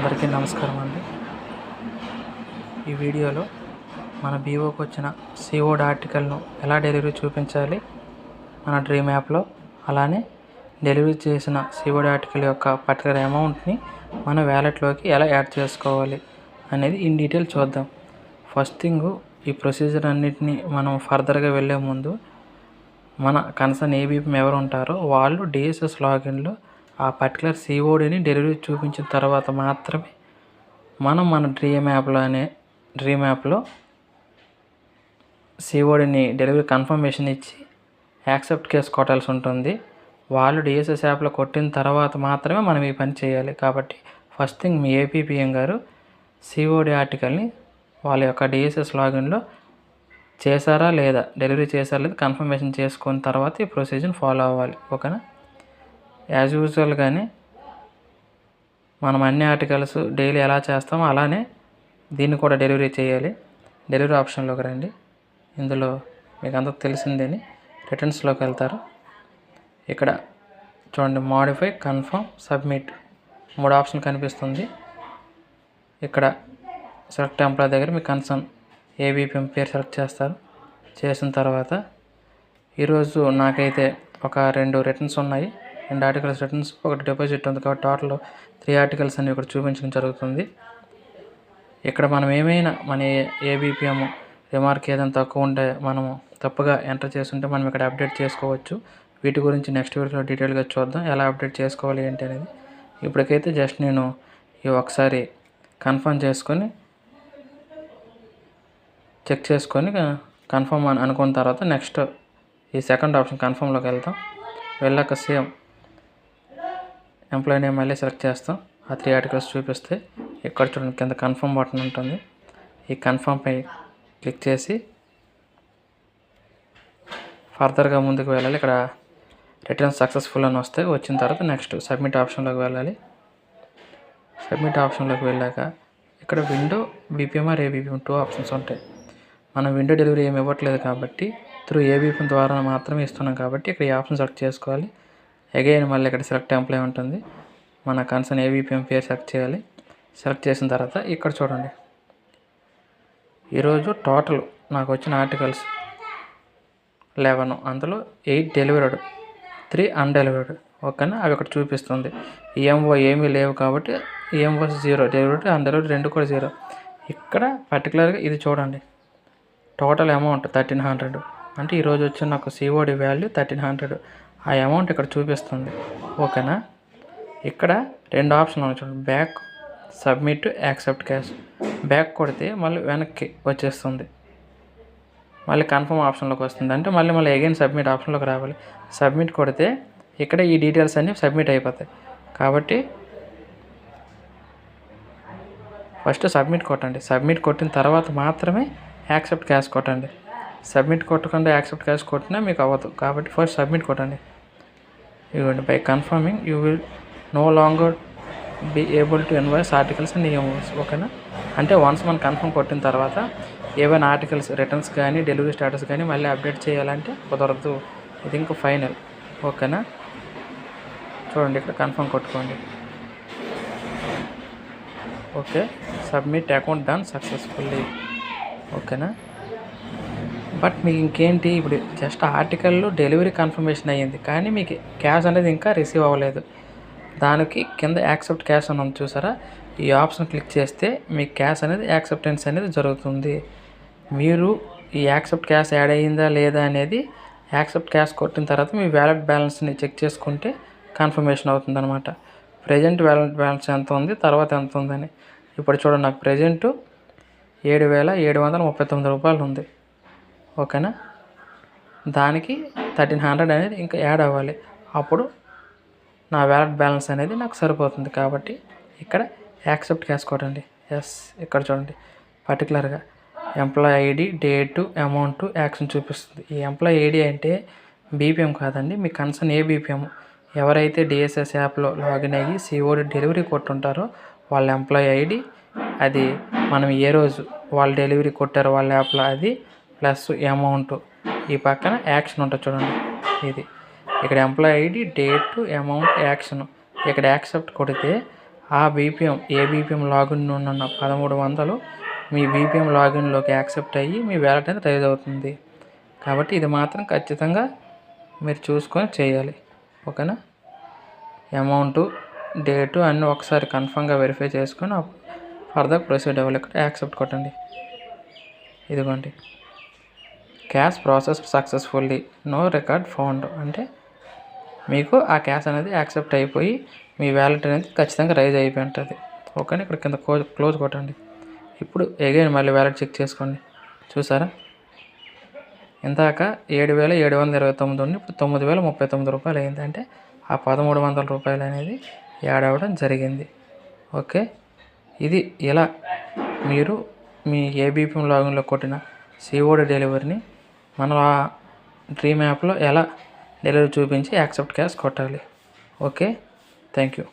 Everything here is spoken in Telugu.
అందరికీ నమస్కారం అండి. ఈ వీడియోలో మన బీఓకి వచ్చిన సిఓడి ఆర్టికల్ను ఎలా డెలివరీ చూపించాలి మన డ్రీమ్ యాప్లో, అలానే డెలివరీ చేసిన సిఓడి ఆర్టికల్ యొక్క పర్టికులర్ అమౌంట్ని మన వ్యాలెట్లోకి ఎలా యాడ్ చేసుకోవాలి అనేది ఇన్ డీటెయిల్ చూద్దాం. ఫస్ట్ థింగ్, ఈ ప్రొసీజర్ అన్నిటినీ మనం ఫర్దర్గా వెళ్ళే ముందు మన కన్సర్న్ ఏబీపీ ఎవరు ఉంటారో వాళ్ళు డిఎస్ఎస్ లాగిన్లో ఆ పర్టికులర్ సిఓడిని డెలివరీ చూపించిన తర్వాత మాత్రమే మనం మన డ్రీమ్ యాప్లో సిఓడిని డెలివరీ కన్ఫర్మేషన్ ఇచ్చి యాక్సెప్ట్ కేసు కొట్టాల్సి ఉంటుంది. వాళ్ళు డిఎస్ఎస్ యాప్లో కొట్టిన తర్వాత మాత్రమే మనం ఈ పని చేయాలి. కాబట్టి ఫస్ట్ థింగ్, మీ ఏపీపీఎం గారు సిఓడి ఆర్టికల్ని వాళ్ళ యొక్క డిఎస్ఎస్ లాగిన్లో చేశారా లేదా, డెలివరీ చేశారా లేదా కన్ఫర్మేషన్ చేసుకున్న తర్వాత ఈ ప్రొసీజర్ ఫాలో అవ్వాలి. ఓకేనా? యాజ్ యూజువల్గానే మనం అన్ని ఆర్టికల్స్ డైలీ ఎలా చేస్తామో అలానే దీన్ని కూడా డెలివరీ చేయాలి. డెలివరీ ఆప్షన్లోకి రండి. ఇందులో మీకు అందరూ తెలిసిందేని రిటర్న్స్లోకి వెళ్తారు. ఇక్కడ చూడండి, మోడిఫై, కన్ఫర్మ్, సబ్మిట్ 3 ఆప్షన్ కనిపిస్తుంది. ఇక్కడ సెలెక్ట్ ఎంప్లాయ్ దగ్గర మీ కన్సర్న్ ఏబీపీఎం పేరు సెలెక్ట్ చేస్తారు. చేసిన తర్వాత ఈరోజు నాకైతే ఒక 2 రిటర్న్స్ ఉన్నాయి. 2 ఆర్టికల్స్ రిటర్న్స్, 1 డిపాజిట్ ఉంది. కాబట్టి టోటల్ 3 ఆర్టికల్స్ అనేవి ఇక్కడ చూపించడం జరుగుతుంది. ఇక్కడ మనం ఏమైనా మన ఏబీపీఎం రిమార్క్ ఏదైనా తక్కువ ఉంటే మనము తప్పుగా ఎంటర్ చేస్తుంటే మనం ఇక్కడ అప్డేట్ చేసుకోవచ్చు. వీటి గురించి నెక్స్ట్ వీడియోలో డీటెయిల్గా చూద్దాం, ఎలా అప్డేట్ చేసుకోవాలి ఏంటి అనేది. ఇప్పటికైతే జస్ట్ నేను ఇవి ఒకసారి కన్ఫర్మ్ చేసుకొని చెక్ చేసుకొని కన్ఫర్మ్ అని అనుకున్న తర్వాత నెక్స్ట్ ఈ సెకండ్ ఆప్షన్ కన్ఫర్మ్లోకి వెళ్తాం. వెళ్ళాక సేమ్ ఎంప్లాయీ నేమ్ మళ్ళీ సెలెక్ట్ చేస్తాం. ఆ 3 ఆర్టికల్స్ చూపిస్తే ఇక్కడ చూడండి, కింద కన్ఫర్మ్ బటన్ ఉంటుంది. ఈ కన్ఫర్మ్పై క్లిక్ చేసి ఫర్దర్గా ముందుకు వెళ్ళాలి. ఇక్కడ రిటర్న్ సక్సెస్ఫుల్ అని వస్తే వచ్చిన తర్వాత నెక్స్ట్ సబ్మిట్ ఆప్షన్లోకి వెళ్ళాలి. సబ్మిట్ ఆప్షన్లోకి వెళ్ళాక ఇక్కడ విండో బీపీఎంఆర్ ఏబీపీఎం 2 ఆప్షన్స్ ఉంటాయి. మనం విండో డెలివరీ ఏమి ఇవ్వట్లేదు కాబట్టి త్రూ ఏబీపీఎం ద్వారా మాత్రమే ఇస్తున్నాం కాబట్టి ఇక్కడ ఈ ఆప్షన్ సెలెక్ట్ చేసుకోవాలి. అగైన్ మళ్ళీ ఇక్కడ సెలెక్ట్ ఎంప్లాయ్ ఉంటుంది. మన కన్సర్న్ ఏబీపీఎం పేరు సెలెక్ట్ చేయాలి. సెలెక్ట్ చేసిన తర్వాత ఇక్కడ చూడండి, ఈరోజు టోటల్ నాకు వచ్చిన ఆర్టికల్స్ 11, అందులో 8 డెలివర్డ్, 3 అన్డెలివర్డ్. ఓకేనా? అవి ఇక్కడ చూపిస్తుంది. ఈఎంఓ ఏమీ లేవు కాబట్టి ఈఎంఓ 0, డెలివర్డ్, అన్డెలివర్డ్ 2 కూడా 0. ఇక్కడ పర్టికులర్గా ఇది చూడండి, టోటల్ అమౌంట్ 1300, అంటే ఈరోజు వచ్చిన నాకు సిఓడి వాల్యూ 1300. ఆ అమౌంట్ ఇక్కడ చూపిస్తుంది. ఓకేనా? ఇక్కడ 2 ఆప్షన్లు ఉన్నాయి చూడండి, back, submit, accept cash. Back కొడితే మళ్ళీ వెనక్కి వచ్చేస్తుంది, మళ్ళీ కన్ఫర్మ్ ఆప్షన్లోకి వస్తుంది. అంటే మళ్ళీ అగైన్ సబ్మిట్ ఆప్షన్లోకి రావాలి. సబ్మిట్ కొడితే ఇక్కడ ఈ డీటెయిల్స్ అన్నీ సబ్మిట్ అయిపోతాయి. కాబట్టి ఫస్ట్ సబ్మిట్ కొట్టండి. సబ్మిట్ కొట్టిన తర్వాత మాత్రమే యాక్సెప్ట్ క్యాష్ కొట్టండి. సబ్మిట్ కొట్టకుండా యాక్సెప్ట్ క్యాష్ కొట్టినా మీకు అవ్వదు. కాబట్టి ఫస్ట్ సబ్మిట్ కొట్టండి. ఇవ్వండి, by confirming you will no longer be able to invoice articles and EMOs. ఓకేనా? అంటే వన్స్ మనం కన్ఫర్మ్ కొట్టిన తర్వాత ఏవైనా ఆర్టికల్స్ రిటర్న్స్ కానీ డెలివరీ స్టేటస్ కానీ మళ్ళీ అప్డేట్ చేయాలంటే కుదరదు. ఇది ఇంకా ఫైనల్. ఓకేనా? చూడండి, ఇక్కడ కన్ఫర్మ్ కొట్టుకోండి. Okay, submit account done successfully. ఓకేనా? బట్ మీకు ఇంకేంటి, ఇప్పుడు జస్ట్ ఆర్టికల్లో డెలివరీ కన్ఫర్మేషన్ అయ్యింది కానీ మీకు క్యాష్ అనేది ఇంకా రిసీవ్ అవ్వలేదు. దానికి కింద యాక్సెప్ట్ క్యాష్ అని ఉంది చూసారా, ఈ ఆప్షన్ క్లిక్ చేస్తే మీకు క్యాష్ అనేది యాక్సెప్టెన్స్ అనేది జరుగుతుంది. మీరు ఈ యాక్సెప్ట్ క్యాష్ యాడ్ అయ్యిందా లేదా అనేది యాక్సెప్ట్ క్యాష్ కొట్టిన తర్వాత మీ వ్యాలెట్ బ్యాలెన్స్ని చెక్ చేసుకుంటే కన్ఫర్మేషన్ అవుతుంది అనమాట. ప్రజెంట్ వ్యాలెట్ బ్యాలెన్స్ ఎంత ఉంది, తర్వాత ఎంత ఉందని. ఇప్పుడు చూడండి, నాకు ప్రజెంట్ 7,739 రూపాయలు ఉంది. ఓకేనా? దానికి 1300 అనేది ఇంకా యాడ్ అవ్వాలి. అప్పుడు నా వ్యాలెట్ బ్యాలెన్స్ అనేది నాకు సరిపోతుంది. కాబట్టి ఇక్కడ యాక్సెప్ట్ క్యాష్ కొట్టండి. ఎస్, ఇక్కడ చూడండి, పర్టికులర్గా employee ID, date, amount, action చూపిస్తుంది. ఈ ఎంప్లాయ్ ఐడి అంటే బీపీఎం కాదండి, మీ కన్సర్న్ ఏ బీపీఎం ఎవరైతే డిఎస్ఎస్ యాప్లో లాగిన్ అయ్యి సిఓడి డెలివరీ కొట్టుంటారో వాళ్ళ ఎంప్లాయ్ ఐడి, అది మనం ఏ రోజు వాళ్ళు డెలివరీ కొట్టారో వాళ్ళ యాప్లో అది, ప్లస్ అమౌంట్. ఈ పక్కన యాక్షన్ ఉంటుంది చూడండి, ఇది ఇక్కడ employee ID, date, amount, action. ఇక్కడ యాక్సెప్ట్ కొడితే ఆ ఏ బీపీఎం లాగిన్ ఉన్న 1300 మీ బీపీఎం లాగిన్లోకి యాక్సెప్ట్ అయ్యి మీ వ్యాలెట్ అనేది రైజ్ అవుతుంది. కాబట్టి ఇది మాత్రం ఖచ్చితంగా మీరు చూసుకొని చేయాలి. ఓకేనా? అమౌంటు, డేటు అన్నీ ఒకసారి కన్ఫర్మ్గా వెరిఫై చేసుకొని ఫర్దర్ ప్రొసీడ్ అవ్వాలి. ఇక్కడ యాక్సెప్ట్ కొట్టండి. ఇదిగోండి, cash process successfully, no record found అంటే మీకు ఆ క్యాష్ అనేది యాక్సెప్ట్ అయిపోయి మీ వ్యాలెట్ అనేది ఖచ్చితంగా రైజ్ అయిపోయి ఉంటుంది. ఓకేనా? ఇక్కడ కింద క్లోజ్ కొట్టండి. ఇప్పుడు అగైన్ మళ్ళీ వ్యాలెట్ చెక్ చేసుకోండి. చూసారా, ఇందాక 7,729 ఉండి ఇప్పుడు 9,039 రూపాయలు అయింది. అంటే ఆ 1,300 రూపాయలు అనేది యాడ్ అవ్వడం జరిగింది. ఓకే, ఇది ఇలా మీరు మీ ఏబీపీఎం లాగిన్లో కొట్టిన సిఓడి డెలివరీని మన డ్రీమ్ యాప్లో ఎలా డెలివరీ చూపించి యాక్సెప్ట్ క్యాష్ కొట్టాలి. Okay, thank you.